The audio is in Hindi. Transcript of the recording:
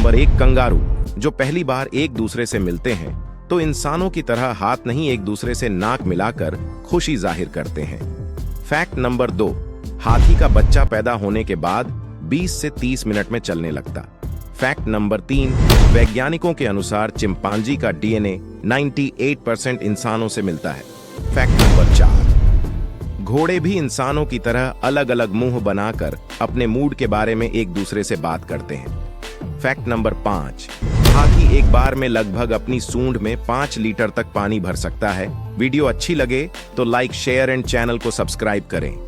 Number 1, kangaroo. जो पहली बार एक दूसरे से मिलते हैं तो इंसानों की तरह हाथ नहीं, एक दूसरे से नाक मिलाकर खुशी जाहिर करते हैं। फैक्ट नंबर 2, हाथी का बच्चा पैदा होने के बाद 20 से 30 मिनट में चलने लगता। फैक्ट नंबर 3, वैज्ञानिकों के अनुसार चिंपांजी का डीएनए 98% इंसानों से मिलता है। फैक्ट नंबर 4, घोड़े भी इंसानों की तरह अलग अलग मुंह बनाकर अपने मूड के बारे में एक दूसरे से बात करते हैं। फैक्ट नंबर 5, हाथी एक बार में लगभग अपनी सूंड में 5 लीटर तक पानी भर सकता है। वीडियो अच्छी लगे तो लाइक, शेयर एंड चैनल को सब्सक्राइब करें।